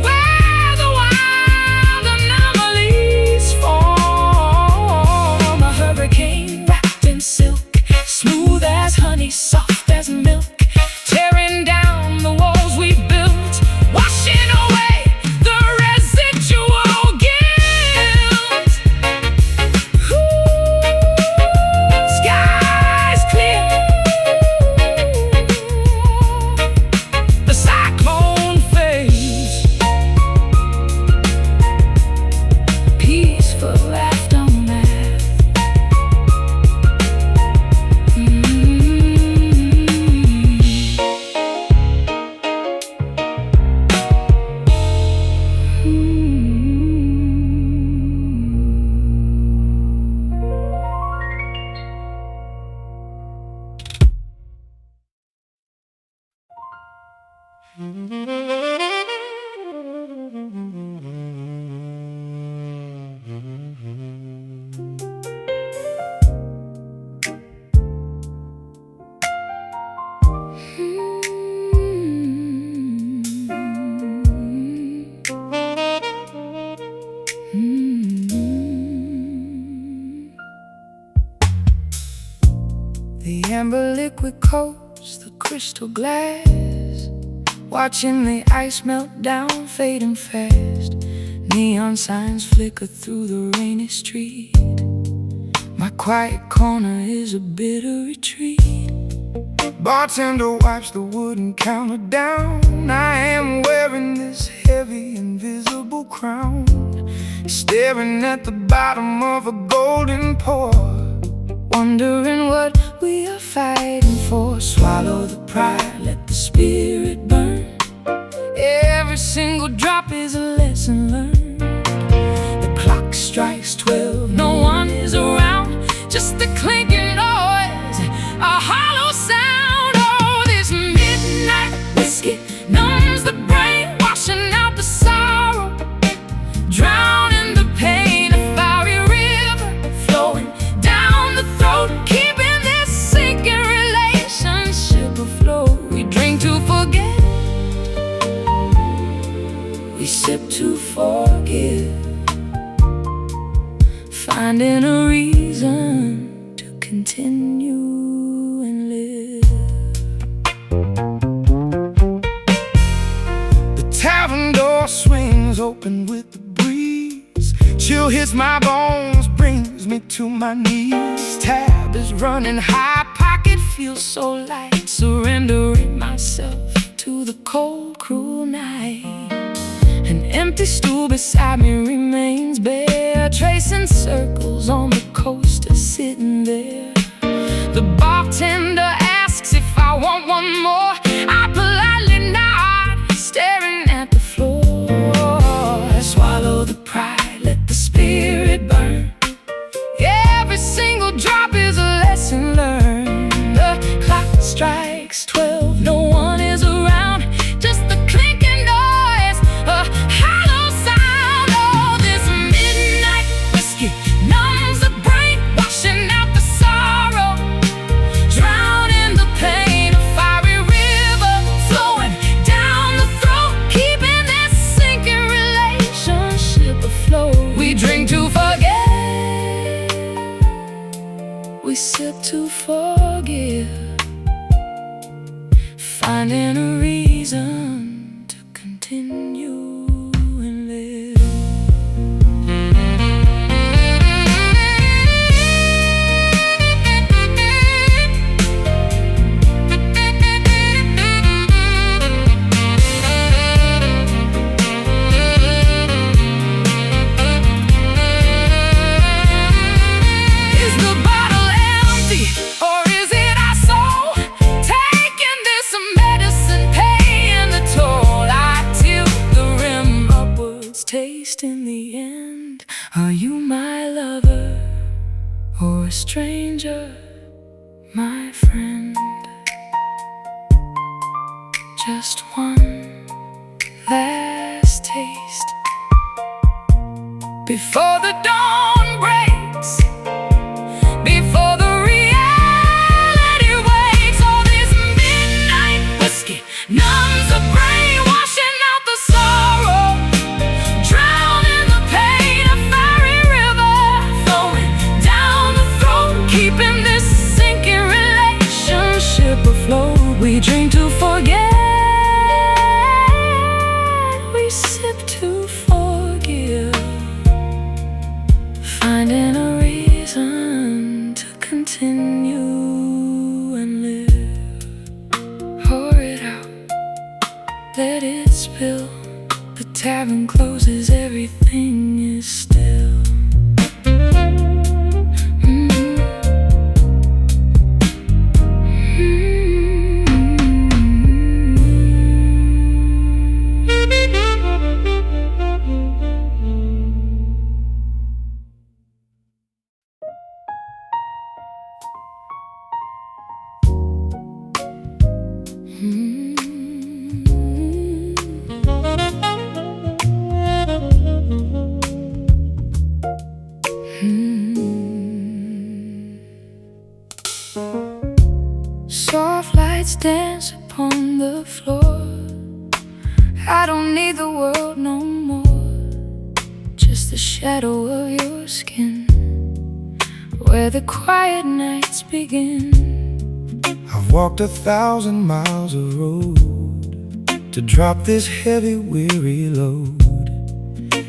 where the wild anomalies form. A hurricane wrapped in silk, smooth as honey, soft as milk, tearing down the walls we built, washing away the residual guilt. Skies clear, the cyclone fades, peaceful aftermath. The amber liquid coats the crystal glass, watching the ice melt down, fading fast. Neon signs flicker through the rainy street. My quiet corner is a bitter retreat. Bartender wipes the wooden counter down. I am wearing this heavy invisible crown, staring at the bottom of a golden pour, wondering what we are fighting for. Swallow the pride, let the spirit burn. Every single drop is a lesson learned. The clock strikes 12, no one is around, just a clinking noise, a hollow sound. Oh, this midnight whiskey numbs the brain, washing out the sorrow, drowning the pain. A fiery river flowing down the throat, keeping this sinking relationship afloat. We drink to forget, we sip to forgive, finding a reason to continue and live. The tavern door swings open with the breeze. Chill hits my bones, brings me to my knees. Tab is running high, pocket feels so light, surrendering myself to the cold, cruel night. An empty stool beside me remains bare, tracing circles on the coaster sitting there. The bartender asks if I want one more. I politely nod, staring at the floor. I swallow the pride, let the whiskey numbs the brain, washing out the sorrow, drowning the pain. A fiery river flowing down the throat, keeping this sinking relationship afloat. We drink to forget, we sip to forgive, finding a reason to continue and live. Is the bottle empty, or is it our soul taking this medicine, paying the toll? I tilt the rim upwards, taste in the end. Are you my lover or a stranger, my friend? Just one last taste before the dawn breaks, before the reality wakes. All this midnight whiskey numbs the brain, washing out the sorrow, drowning the pain. A fiery river flowing down the throat, keeping this sinking relationship afloat. We drink to forget, we sip to forgive, finding a reason to continue and live. Pour it out, let it spill. The tavern closes, everything is still. Soft lights dance upon the floor. I don't need the world no more, just the shadow of your skin, where the quiet nights begin. I've walked 1,000 miles of road to drop this heavy, weary load.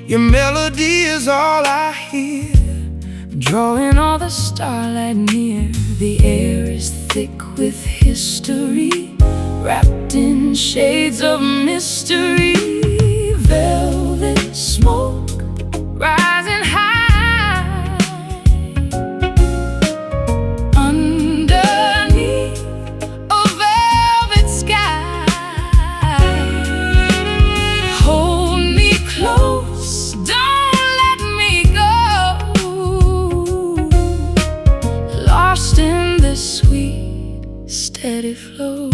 Your melody is all I hear, Drawing all the starlight near. The air is thick with history, wrapped in shades of mystery. Velvet smoke rising high underneath a velvet sky. Hold me close, don't let me go, lost in the sweet, steady flow.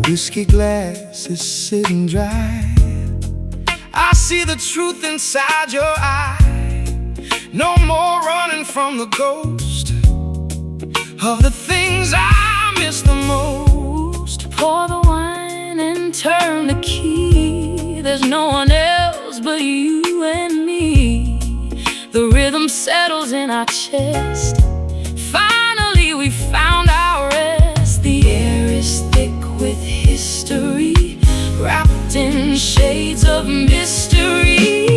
Whiskey glass is sitting dry. I see the truth inside your eye. No more running from the ghost of the things I miss the most. Pour the wine and turn the key. There's no one else but you and me. The rhythm settles in our chest. Finally we found our rest. The air is thick with history, wrapped in shades of mystery.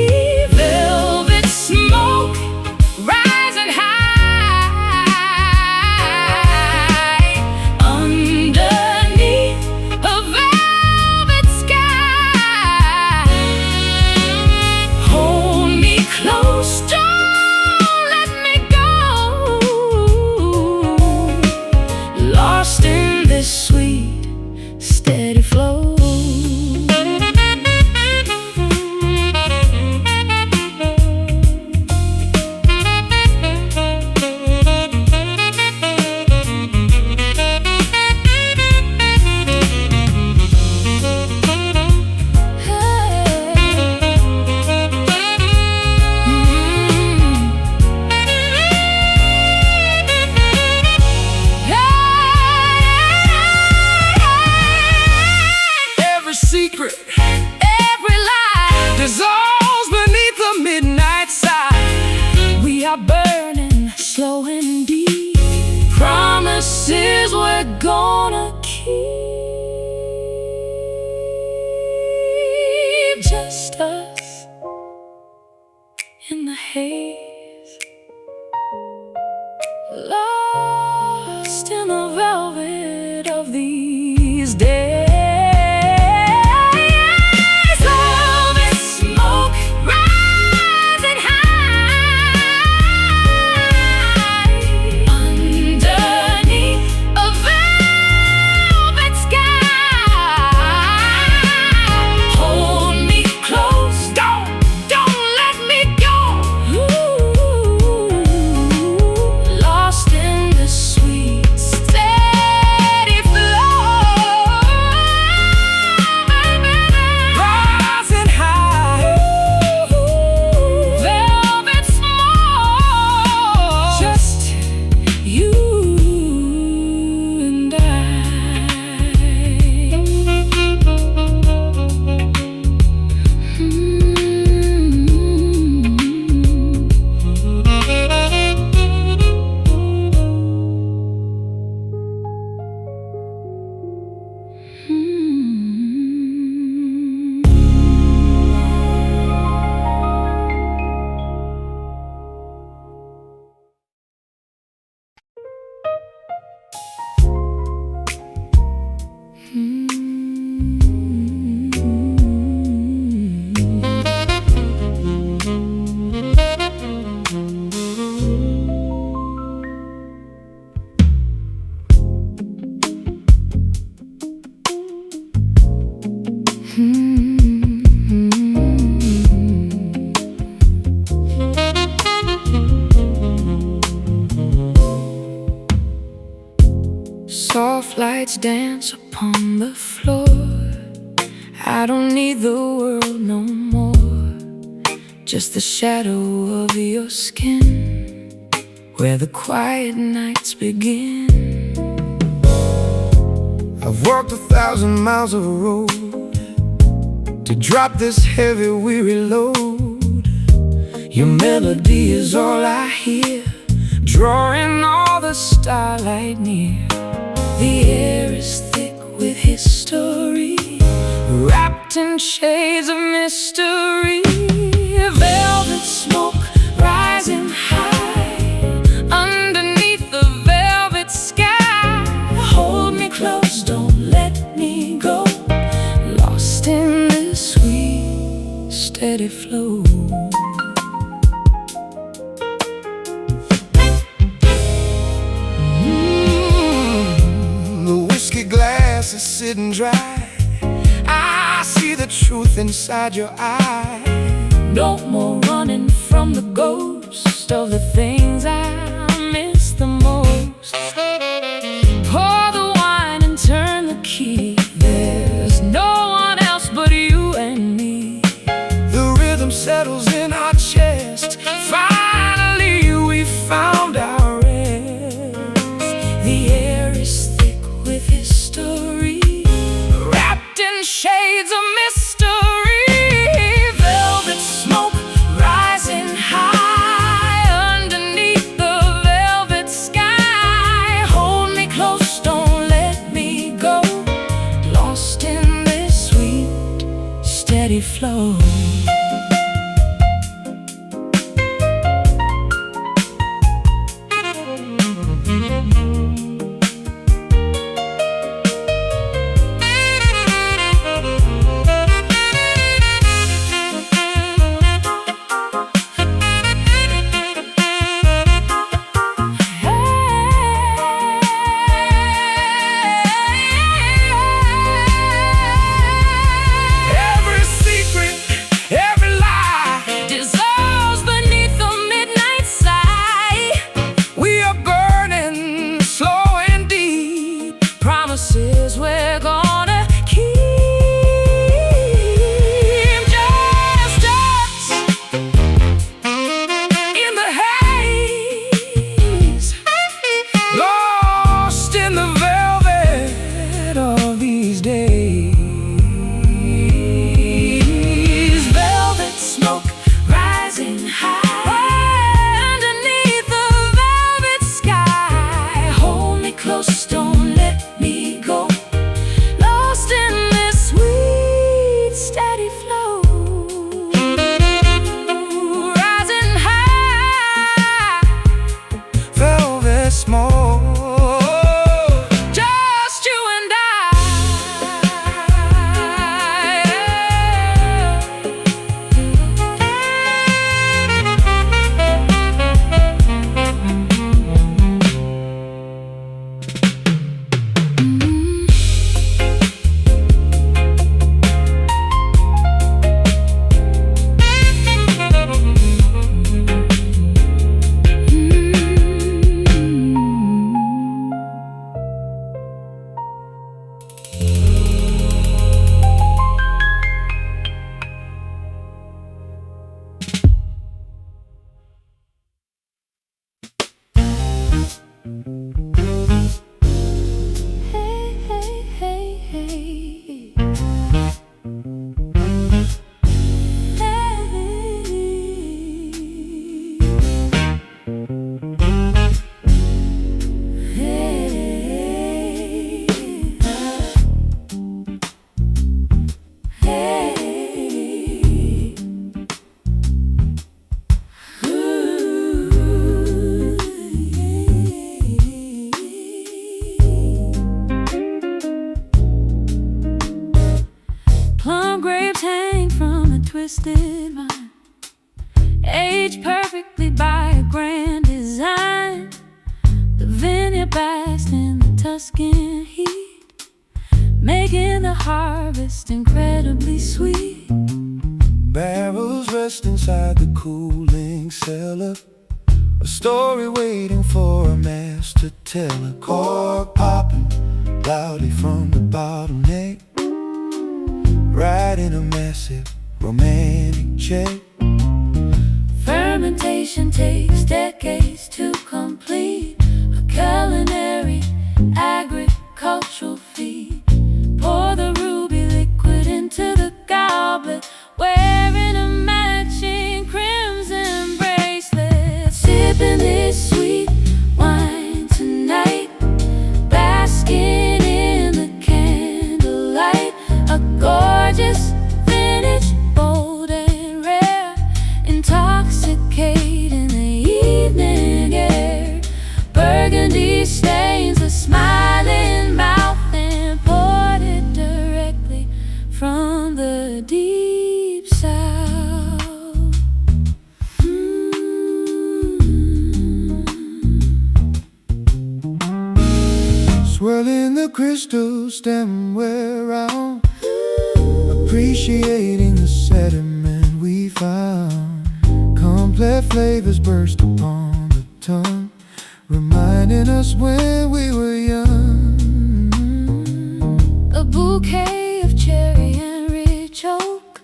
Velvet smoke rising high underneath a velvet sky. Hold me close, don't let me go, lost in this sweet, steady flow. just us in the haze, lost in the velvet of these days. Velvet smoke rising high underneath a velvet sky. Hold me close, don't let me go. Lost in the sweet, steady flow, Rising high, velvet smoke, just you and I. Soft lights dance upon the floor. I don't need the world no more, just the shadow of your skin, where the quiet nights begin. I've walked 1,000 miles of road to drop this heavy, weary load. Your melody is all I hear, drawing all the starlight near. The air is thick with history, wrapped in shades of mystery. Velvet smoke rising high underneath the velvet sky. Hold me close, don't let me go, lost in this sweet, steady flow. The whiskey glass is sitting dry. I see the truth inside your eye. No more running from the ghost of the things I miss the most. Pour the wine and turn the key. There's no one else but you and me. The rhythm settles in our chest. Finally we found our rest. The air is thick with history, Wrapped in shades of mystery. Velvet smoke rising high underneath the velvet sky. Hold me close, don't let me go, lost in this sweet, steady flow. gilded vine, aged perfectly by a grand design. The vineyard basked in the Tuscan heat, making the harvest incredibly sweet. Barrels rest inside the cooling cellar, a story waiting for a master teller. Cork popping loudly from the bottleneck, writing a massive romantic check. Fermentation takes decades to complete, a culinary agricultural feat. Pour the ruby liquid into the goblet, wearing a matching crimson bracelet. Sipping this sweet wine tonight, basking in the candlelight. A gorgeous vintage, bold and rare, intoxicating the evening air. Burgundy stains a smiling mouth and poured it directly from the deep south. Swirling the crystal stem we're round, appreciating the sediment we found. Complex flavors burst upon the tongue, reminding us when we were young. A bouquet of cherry and rich oak,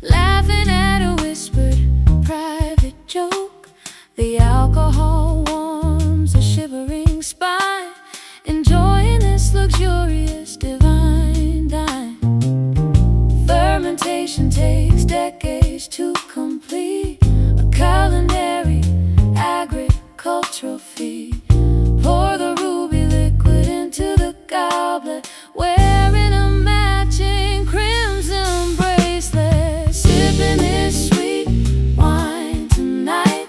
laughing at a whispered private joke. The alcohol warms a shivering spine, enjoying this luxurious divine dine. Fermentation takes decades to complete, a culinary agricultural feat. Pour the ruby liquid into the goblet, wearing a matching crimson bracelet. Sipping this sweet wine tonight,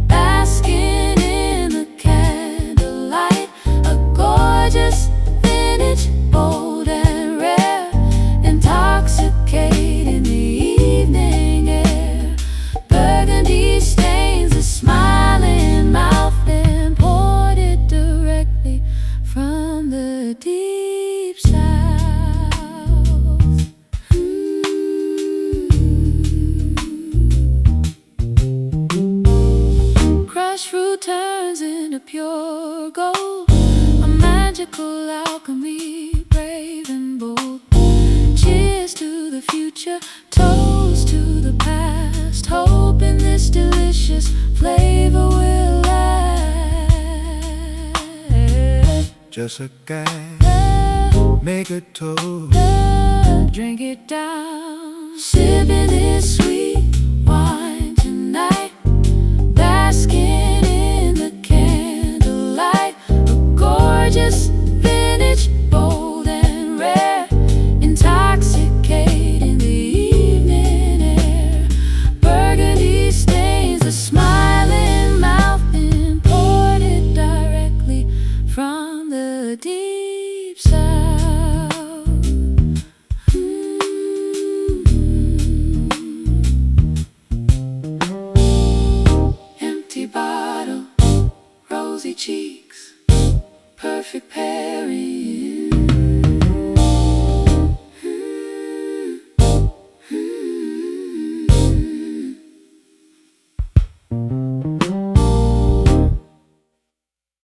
basking in the candlelight. A gorgeous vintage, bold and rare, intoxicating the evening air. Burgundy stains a smiling mouth and poured it directly from the deep south. Crushed fruit turns into pure gold, a magical alchemy, brave and bold. Cheers to the future, toast to the past, hoping this delicious flavor will last. Just a guy, Love, make a toast. love, drink it down. Sipping this sweet